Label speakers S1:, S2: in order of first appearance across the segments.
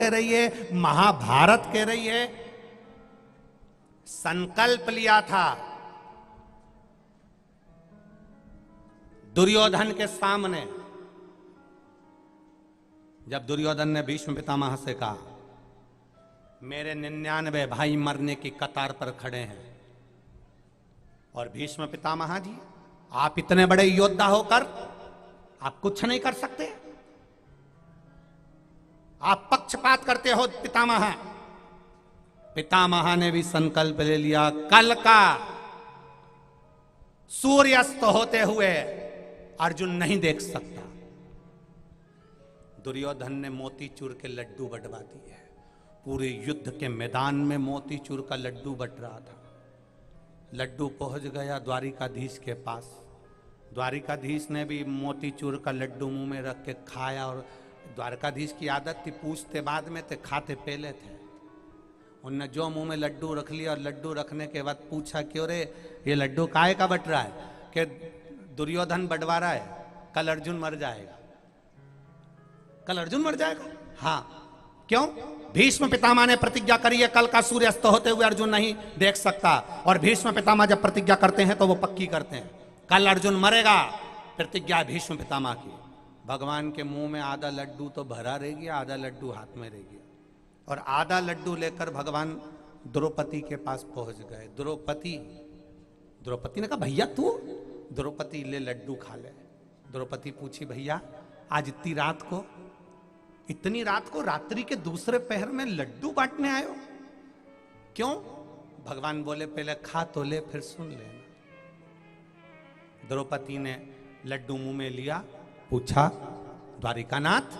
S1: कह रही है, महाभारत कह रही है। संकल्प लिया था दुर्योधन के सामने, जब दुर्योधन ने भीष्म पितामह से कहा मेरे 99 भाई मरने की कतार पर खड़े हैं, और भीष्म पितामह जी आप इतने बड़े योद्धा होकर आप कुछ नहीं कर सकते, आप पक्षपात करते हो पितामह। पितामह ने भी संकल्प ले लिया, कल का सूर्यास्त होते हुए अर्जुन नहीं देख सकता। दुर्योधन ने मोतीचूर के लड्डू बंटवा दिए, पूरे युद्ध के मैदान में मोतीचूर का लड्डू बंट रहा था। लड्डू पहुंच गया द्वारिकाधीश के पास। द्वारिकाधीश ने भी मोतीचूर का लड्डू मुंह में रख के खाया, और द्वारकाधीश की आदत थी पूछते बाद में थे खाते पहले थे। उनने जो मुंह में लड्डू रख लिया, और लड्डू रखने के बाद पूछा क्यों रे ये लड्डू काहे का बट रहा है? कि दुर्योधन बंटवा रहा है, कल अर्जुन मर जाएगा। कल अर्जुन मर जाएगा? हाँ। क्यों? भीष्म पितामह ने प्रतिज्ञा करी है कल का सूर्य अस्त होते हुए अर्जुन नहीं देख सकता, और भीष्म पितामह जब प्रतिज्ञा करते हैं तो वो पक्की करते हैं, कल अर्जुन मरेगा। प्रतिज्ञा भीष्म पितामह की। भगवान के मुंह में आधा लड्डू तो भरा रह गया, आधा लड्डू हाथ में रह गया, और आधा लड्डू लेकर भगवान द्रौपदी के पास पहुंच गए। द्रौपदी ने कहा भैया तू? द्रौपदी ले लड्डू खा ले। द्रौपदी पूछी भैया आज इतनी रात को रात्रि के दूसरे पहर में लड्डू बांटने आए हो? क्यों? भगवान बोले पहले खा तो ले फिर सुन लेना। द्रौपदी ने लड्डू मुंह में लिया, पूछा द्वारिकानाथ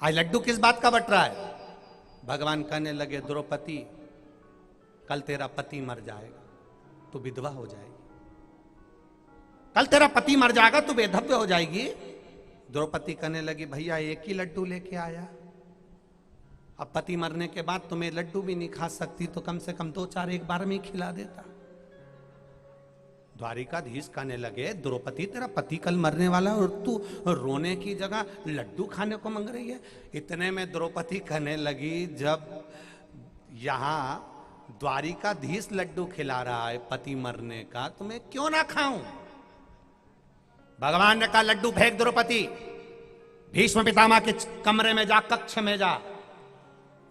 S1: आज लड्डू किस बात का बट रहा है? भगवान कहने लगे द्रौपदी कल तेरा पति मर जाएगा, तू विधवा हो जाएगी। कल तेरा पति मर जाएगा, तू बेधव्य हो जाएगी। द्रौपदी कहने लगी भैया एक ही लड्डू लेके आया, अब पति मरने के बाद तुम्हें लड्डू भी नहीं खा सकती तो कम से कम 2-4 एक बार में ही खिला देता। द्वारिकाधीश कहने लगे द्रौपदी तेरा पति कल मरने वाला है और तू रोने की जगह लड्डू खाने को मांग रही है। इतने में द्रौपदी कहने लगी जब यहां द्वारिकाधीश लड्डू खिला रहा है पति मरने का, तो मैं क्यों ना खाऊं? भगवान ने कहा लड्डू फेंक द्रौपदी, भीष्म पितामह के कमरे में जा, कक्ष में जा।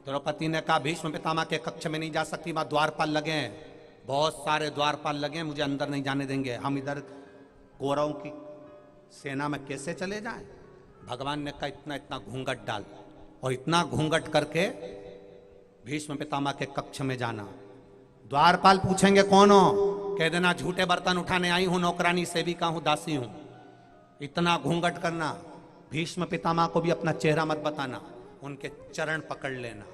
S1: द्रौपदी ने कहा भीष्म पितामह के कक्ष में नहीं जा सकती, वहां द्वारपाल लगे हैं, बहुत सारे द्वारपाल लगे हैं, मुझे अंदर नहीं जाने देंगे, हम इधर कौरवों की सेना में कैसे चले जाएं? भगवान ने कहा इतना इतना घूंघट डाल, और इतना घूंघट करके भीष्म पितामह के कक्ष में जाना। द्वारपाल पूछेंगे कौन हो? कह देना झूठे बर्तन उठाने आई हूं, नौकरानी सेविका हूं, दासी हूं। इतना घूंघट करना। भीष्म पितामह को भी अपना चेहरा मत बताना, उनके चरण पकड़ लेना।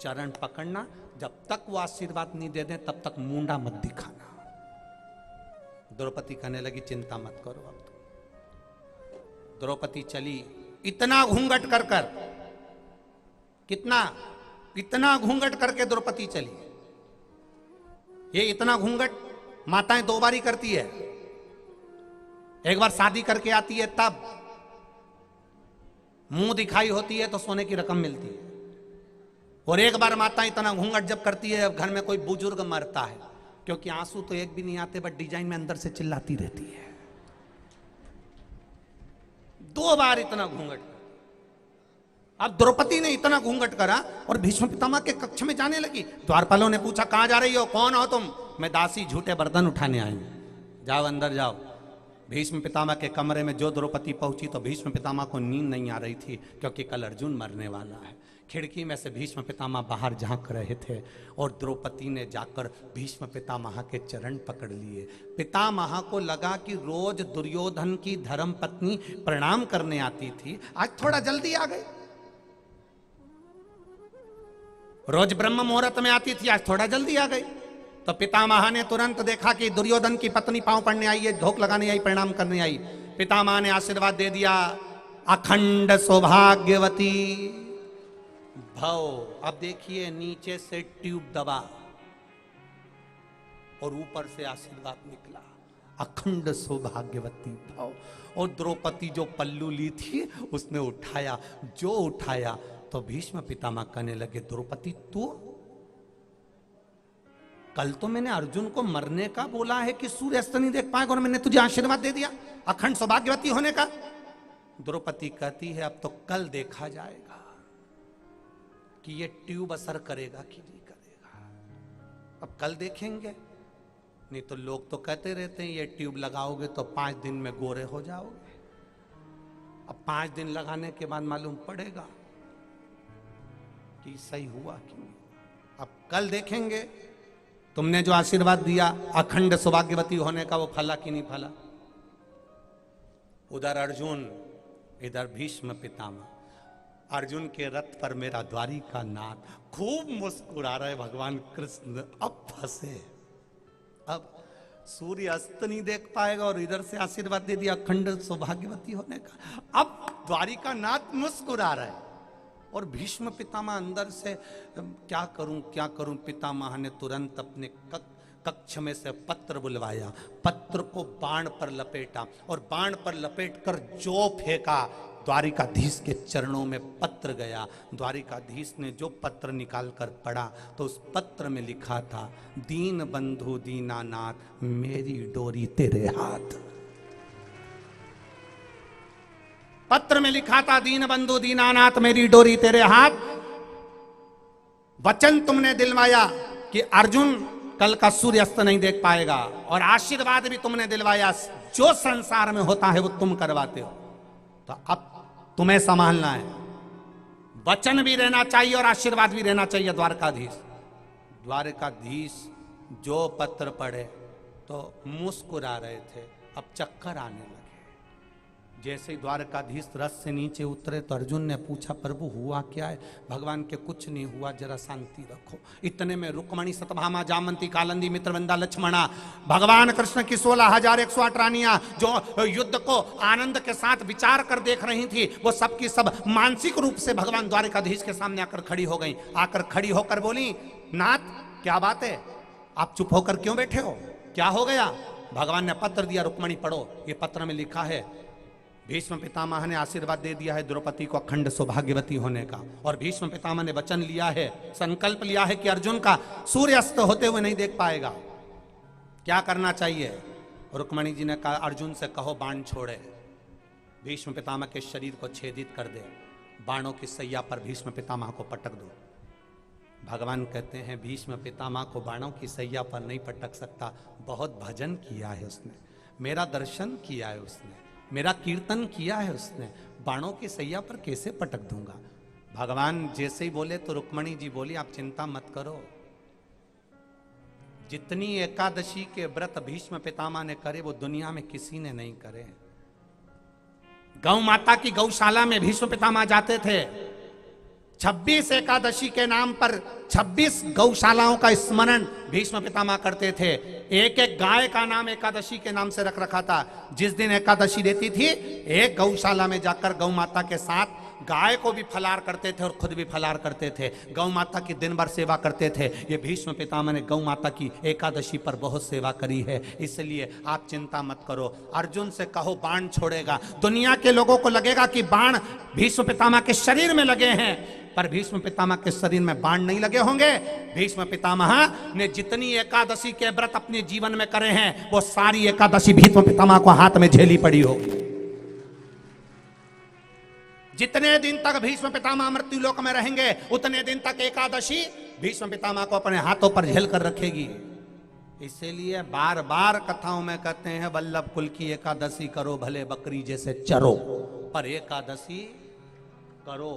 S1: चरण पकड़ना, जब तक वो आशीर्वाद नहीं दे दें तब तक मुंडा मत दिखाना। द्रौपदी कहने लगी चिंता मत करो। अब द्रौपदी चली, इतना घूंघट कर कर, इतना घूंघट करके द्रौपदी चली। ये इतना घूंघट माताएं 2 बार ही करती है, एक बार शादी करके आती है तब मुंह दिखाई होती है तो सोने की रकम मिलती है, और एक बार माता इतना घूंघट जब करती है, घर में कोई बुजुर्ग मरता है, क्योंकि आंसू तो एक भी नहीं आते बट डिजाइन में अंदर से चिल्लाती रहती है। 2 बार इतना घूंघट। अब द्रौपदी ने इतना घूंघट करा और भीष्म पितामह के कक्ष में जाने लगी। द्वारपालों ने पूछा कहां जा रही हो, कौन हो तुम? मैं दासी झूठे बर्तन उठाने आई हूं, जाओ अंदर जाओ। भीष्म पितामह के कमरे में जो द्रौपदी पहुंची तो भीष्म पितामह को नींद नहीं आ रही थी, क्योंकि कल अर्जुन मरने वाला है। खिड़की में से भीष्म पितामह बाहर झांक रहे थे, और द्रौपदी ने जाकर भीष्म पितामह के चरण पकड़ लिए। पितामह को लगा कि रोज दुर्योधन की धर्म पत्नी प्रणाम करने आती थी, आज थोड़ा जल्दी आ गई। रोज ब्रह्म मुहूर्त में आती थी, आज थोड़ा जल्दी आ गई। तो पितामह ने तुरंत देखा कि दुर्योधन की पत्नी पांव पड़ने आई है, ढोक लगाने आई, प्रणाम करने आई। पितामह ने आशीर्वाद दे दिया, अखंड सौभाग्यवती भव। अब देखिए नीचे से ट्यूब दबा और ऊपर से आशीर्वाद निकला, अखंड सौभाग्यवती भव। और द्रौपदी जो पल्लू ली थी उसने उठाया, जो उठाया तो भीष्म पितामह कहने लगे, द्रौपदी तू, कल तो मैंने अर्जुन को मरने का बोला है कि सूर्य अस्त नहीं देख पाएगा, और मैंने तुझे आशीर्वाद दे दिया अखंड सौभाग्यवती होने का। द्रौपदी कहती है, अब तो कल देखा जाएगा कि ये ट्यूब असर करेगा कि नहीं करेगा। अब कल देखेंगे, नहीं तो लोग तो कहते रहते हैं ये ट्यूब लगाओगे तो 5 दिन में गोरे हो जाओगे। अब 5 दिन लगाने के बाद मालूम पड़ेगा कि सही हुआ कि नहीं। अब कल देखेंगे तुमने जो आशीर्वाद दिया अखंड सौभाग्यवती होने का, वो फला कि नहीं फला। उधर अर्जुन, इधर भीष्म पितामह। अर्जुन के रथ पर मेरा द्वारिका नाथ खूब मुस्कुरा रहे भगवान कृष्ण। अब फंसे, अब सूर्य अस्त नहीं देख पाएगा और इधर से आशीर्वाद दे दिया अखंड सौभाग्यवती होने का। अब द्वारिका नाथ मुस्कुरा रहे और भीष्म पितामह अंदर से क्या करूं क्या करूं। पितामह ने तुरंत अपने कक्ष में से पत्र बुलवाया, पत्र को बाण पर लपेटा और बाण पर लपेटकर जो फेंका द्वारिकाधीश के चरणों में पत्र गया। द्वारिकाधीश ने जो पत्र निकाल कर पढ़ा तो उस पत्र में लिखा था, दीन बंधु दीनानाथ मेरी डोरी तेरे हाथ। पत्र में लिखा था, दीन बंधु दीनानाथ मेरी डोरी तेरे हाथ। वचन तुमने दिलवाया कि अर्जुन कल का सूर्य अस्त नहीं देख पाएगा, और आशीर्वाद भी तुमने दिलवाया, जो संसार में होता है वो तुम करवाते हो। तो अब तुम्हें संभालना है, वचन भी रहना चाहिए और आशीर्वाद भी रहना चाहिए। द्वारकाधीश जो पत्र पढ़े तो मुस्कुरा रहे थे, अब चक्कर आने लगे। जैसे ही द्वारकाधीश रथ से नीचे उतरे तो अर्जुन ने पूछा, प्रभु हुआ क्या है। भगवान के कुछ नहीं हुआ, जरा शांति रखो। इतने में रुक्मणी सतभामा जामंती कालंदी मित्रवृंदा लक्ष्मणा, भगवान कृष्ण की 16,108 रानियां जो युद्ध को आनंद के साथ विचार कर देख रही थी, वो सबकी सब मानसिक रूप से भगवान द्वारकाधीश के सामने आकर खड़ी हो गई। आकर खड़ी होकर बोली, नाथ क्या बात है, आप चुप होकर क्यों बैठे हो, क्या हो गया। भगवान ने पत्र दिया, रुक्मणी पढ़ो। ये पत्र में लिखा है, भीष्म पितामह ने आशीर्वाद दे दिया है द्रौपदी को अखंड सौभाग्यवती होने का, और भीष्म पितामह ने वचन लिया है, संकल्प लिया है कि अर्जुन का सूर्यास्त होते हुए नहीं देख पाएगा। क्या करना चाहिए। रुक्मणी जी ने कहा, अर्जुन से कहो बाण छोड़े, भीष्म पितामह के शरीर को छेदित कर दे, बाणों की सैया पर भीष्म पितामह को पटक दो। भगवान कहते हैं, भीष्म पितामह को बाणों की सैया पर नहीं पटक सकता, बहुत भजन किया है उसने, मेरा दर्शन किया है उसने, मेरा कीर्तन किया है उसने, बाणों की सैया पर कैसे पटक दूंगा। भगवान जैसे ही बोले तो रुक्मणी जी बोली, आप चिंता मत करो, जितनी एकादशी के व्रत भीष्म पितामह ने करे वो दुनिया में किसी ने नहीं करे। गौ माता की गौशाला में भीष्म पितामह जाते थे, 26 एकादशी के नाम पर 26 गौशालाओं का स्मरण भीष्म पितामह करते थे। एक एक गाय का नाम एकादशी के नाम से रख रखा था। जिस दिन एकादशी रहती थी, एक गौशाला में जाकर गौ माता के साथ गाय को भी फलार करते थे और खुद भी फलार करते थे। गौ माता की दिन भर सेवा करते थे। ये भीष्म पितामह ने गौ माता की एकादशी पर बहुत सेवा करी है, इसलिए आप चिंता मत करो। अर्जुन से कहो बाण छोड़ेगा। दुनिया के लोगों को लगेगा कि बाण भीष्म पितामह के शरीर में लगे हैं, पर भीष्म पितामह के शरीर में बाण नहीं लगे होंगे। भीष्म पितामह ने जितनी एकादशी के व्रत अपने जीवन में करे हैं, वो सारी एकादशी भीष्म पितामह को हाथ में झेली पड़ी होगी। जितने दिन तक भीष्म पितामह मृत्यु लोक में रहेंगे, उतने दिन तक एकादशी भीष्म पितामह को अपने हाथों पर झेल कर रखेगी। इसीलिए बार बार कथाओं में कहते हैं, वल्लभ कुल की एकादशी करो, भले बकरी जैसे चरो, पर एकादशी करो।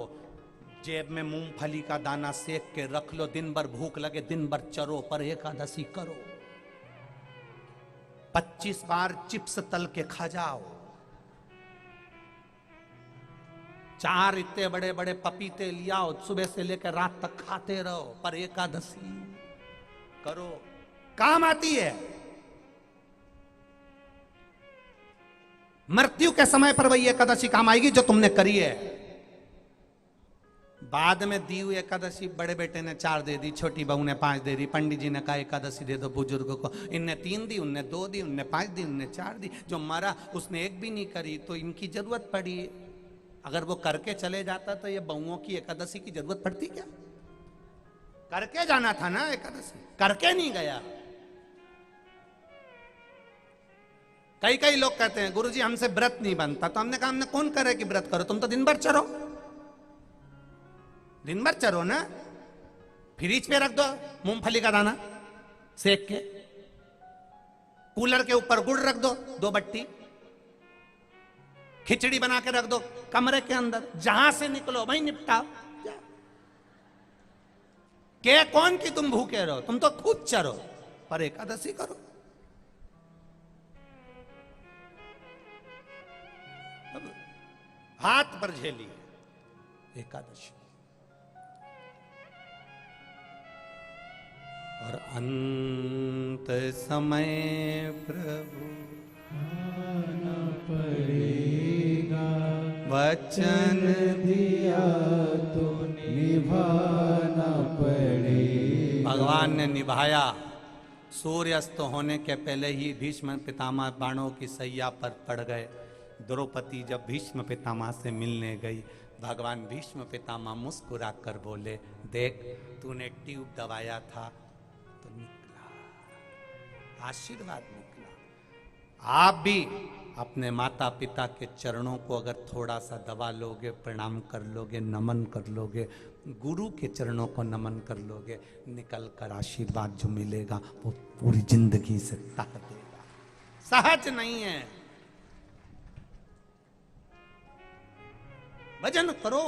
S1: जेब में मूंगफली का दाना सेक के रख लो, दिन भर भूख लगे दिन भर चरो, पर एकादशी करो। 25 बार चिप्स तल के खा जाओ, 4 इतने बड़े बड़े पपीते लियाओ, सुबह से लेकर रात तक खाते रहो, पर एकादशी करो, काम आती है। मृत्यु के समय पर वही एकादशी काम आएगी जो तुमने करी है। बाद में दी हुई एकादशी बड़े बेटे ने 4 दे दी, छोटी बहू ने 5 दे दी, पंडित जी ने कहा एकादशी दे दो बुजुर्गों को, इनने 3 दी, उनने 2 दी, उनने 5 दी, उनने 4 दी, जो मरा उसने एक भी नहीं करी, तो इनकी जरूरत पड़ी। अगर वो करके चले जाता तो ये बहुओं की एकादशी की जरूरत पड़ती क्या? करके जाना था ना एकादशी, करके नहीं गया। कई कई लोग कहते हैं गुरुजी हमसे व्रत नहीं बनता, तो हमने कहा हमने कौन करे कि व्रत करो, तुम तो दिन भर चरो, दिन भर चरो ना। फ्रिज पे रख दो मूंगफली का दाना सेक के, कूलर के ऊपर गुड़ रख दो 2 बट्टी, खिचड़ी बना के रख दो कमरे के अंदर, जहां से निकलो वहीं निपटाओ। के कौन कि तुम भूखे रहो, तुम तो खुद चरो पर एकादशी करो। अब हाथ पर झेली एकादशी। और अंत समय प्रभु
S2: आना पड़ेगा,
S1: वचन
S2: दिया तो निभाना पड़ेगा।
S1: भगवान ने निभाया। सूर्यास्त होने के पहले ही भीष्म पितामह बाणों की सैया पर पड़ गए। द्रौपदी जब भीष्म पितामह से मिलने गई, भगवान भीष्म पितामह मुस्कुरा कर बोले, देख तूने ट्यूब दबाया था तो निकला, आशीर्वाद निकला। आप भी अपने माता पिता के चरणों को अगर थोड़ा सा दबा लोगे, प्रणाम कर लोगे, नमन कर लोगे, गुरु के चरणों को नमन कर लोगे, निकल कर आशीर्वाद जो मिलेगा वो पूरी जिंदगी से तह देगा। सहज नहीं है। भजन करो,